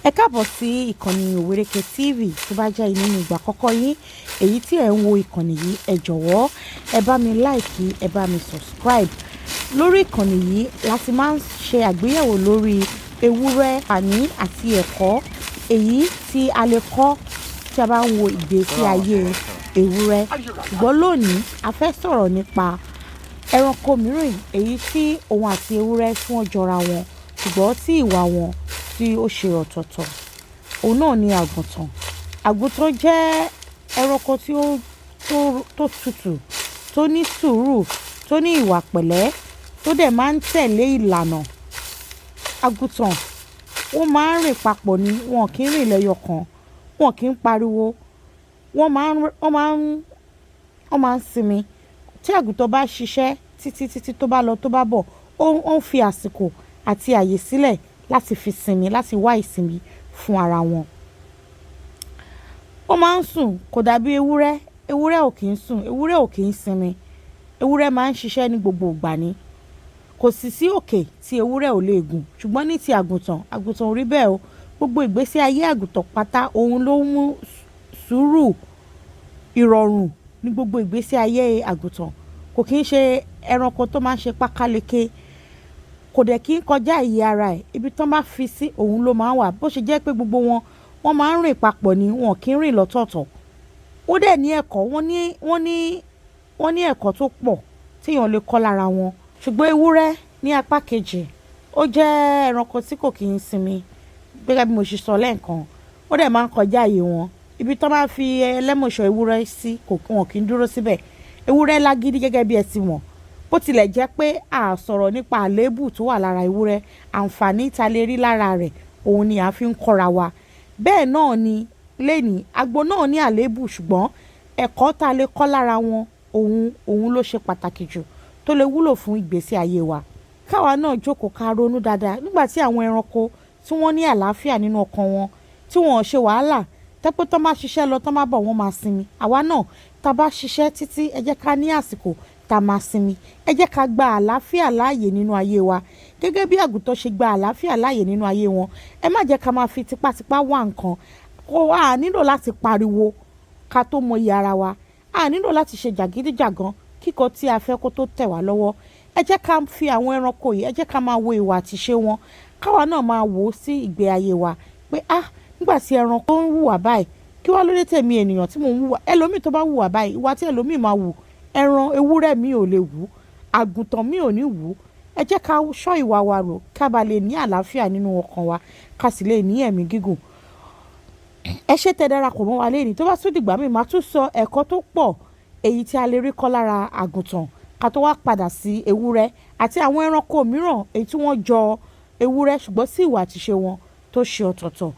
Ẹ káàbọ̀ sí ìkànnì Òwúrẹ́kẹ́ TV tó bá jẹ́ inú ìgbà àkọ́kọ́ yín èyí tí ẹ̀ ń wo ìkànnì yìí ẹ jọ̀wọ́ ẹ bá mi like ẹ bá mi subscribe. Lórí ìkànnì yìí láti máa ń ṣe àgbéyẹ̀wò lórí ewúrẹ́ àní àti ẹ̀kọ́ èyí tí a lè kọ́ tí a bá ń wo ìgbésí ayé ewúrẹ́. Ṣùgbọ́n lónìí a fẹ́ sọ̀rọ̀ nípa ẹranko mìíràn èyí tí òun àti ewúrẹ́ tí wọ́n jọra wọn ṣùgbọ́n tí ìwà wọn tí ó ṣe ọ̀tọ̀ọ̀tọ̀. Òun náà ni àgùntàn. Àgùntàn jẹ́ ẹranko tí ó tutù, tó ní sùúrù, tó ní ìwà pẹ̀lẹ́, tó dẹ̀ máa ń tẹ̀lé ìlànà. Àgùntàn wọ́n máa ń rìn papọ̀ ni, wọn kì í rìn lẹ́yọ kan, wọn kì í pariwo, wọ́n máa ń sinmi. Tí àgùntàn bá ṣiṣẹ́ títí tó bá lọ tó bá bọ̀, ó ń fi àsìkò àti àyè sílẹ̀ láti fi sinmi, láti wá ìsinmi fún ara wọn. Ó máa ń sùn kò dàbí ewúrẹ́. Ewúrẹ́ ò kì í sùn, ewúrẹ́ ò kì í sinmi. Ewúrẹ́ máa ń ṣiṣẹ́ ní gbogbo ìgbà ni. Kò sì sí òkè tí ewúrẹ́ ò lè gùn. Ṣùgbọ́n ní ti àgùntàn ò rí bẹ́ẹ̀ o. Gbogbo ìgbésí ayé àgùntàn pátá òun ló mú sùúrù, ìrọ̀rùn ní gbogbo ìgbésí ayé àgùntàn. Kò kì í ṣe ẹranko tó máa ń ṣe pákáleke. Kò dẹ̀ kí ń kọjá ìyè ara ẹ̀. Ibi tán bá fi sí òun ló máa ń wà. Bó ṣe jẹ́ pé gbogbo wọn máa ń rìn papọ̀ ni, wọn kì í rìn lọ́tọ̀ọ̀tọ̀. Ó dẹ̀ ní ẹ̀kọ́, wọ́n ní ẹ̀kọ́ tó pọ̀ tí èèyàn lè kọ́ lára wọn. Ṣùgbọ́n ewúrẹ́ ní apá kejì ó jẹ́ ẹranko tí kò kì í sinmi. Gẹ́gẹ́ bí mo ṣe sọ lẹ́ẹ̀kan, ó dẹ̀ máa ń kọjá ìyè wọn. Ibi tán bá fi ẹlẹ́mọ̀ṣọ́ ewúrẹ́ sí wọn kì í dúró síbẹ̀. Ewúrẹ́ lágídí gẹ́gẹ́ bí ẹ ti mọ̀. Bó tilẹ̀ jẹ́ pé a sọ̀rọ̀ nípa àléébù tó wà lára ewúrẹ́, àǹfààní ta lè rí lára rẹ̀ òun ni a fi ń kọ́ra wa. Bẹ́ẹ̀ náà ni lẹ́ni agbo náà ní àléébù ṣùgbọ́n ẹ̀kọ́ ta lè kọ́ lára wọn òun ló ṣe pàtàkì jù tó lè wúlò fún ìgbésí ayé wa. Káwa náà jókòó ká ronú dáadáa nígbà tí àwọn ẹranko tí wọ́n ní àlàáfíà nínú ọkàn wọn tí wọ́n ò ṣe wàhálà tẹ́pẹ́ tán bá ṣiṣẹ́ lọ tán bá bọ̀ wọ́n máa sinmi. Àwa náà tá bá ṣiṣẹ́ títí ẹ jẹ́ ká ní àsìkò tá máa sinmi. Ẹ jẹ́ ká gba àlàáfíà láàyè nínú ayé wa gẹ́gẹ́ bí àgùntàn ṣe gba àlàáfíà láàyè nínú ayé wọn. Ẹ má jẹ́ ká máa fi tipátipá wá nǹkan. A nílò láti pariwo ká tó mọ iye ara wa. A nílò láti ṣe jàgídíjàgan kíkọ tí a fẹ́ kó tó tẹ̀ wá lọ́wọ́. Ẹ jẹ́ ká fi àwọn ẹranko yìí, ẹ jẹ́ ká máa wo ìwà àti ìṣe wọn. Káwa náà máa wò ó sí ìgbé ayé wa pé nígbà tí ẹranko ń hùwà báyìí kí wá ló dé tèmi ènìyàn tí mò ń hùwà. Ẹlòmíì tó bá hùwà báyìí ìwà tí ẹlòmíì máa wù ẹran ewúrẹ́ mi ò lè wù, àgùntàn mi ò ní wù. Ẹ jẹ́ ká ṣọ́ ìwà wa rò ká ba lè ní àlàáfíà nínú ọkàn wa ká sì lè ní ẹ̀mí gígùn. Ẹ ṣé tẹ́ darapọ̀ mọ́ wa lẹ́ni tó bá tún dìgbà míì máa tún sọ ẹ̀kọ́ tó pọ̀ èyí tí a lè rí kọ́ lára àgùntàn ká tó wá padà sí ewúrẹ́ àti àwọn ẹranko mìíràn èyí tí wọ́n jọ ewúrẹ́ ṣùgbọ́n sí ìwà àti ìṣe wọn tó ṣe ọ̀tọ̀ọ̀tọ̀.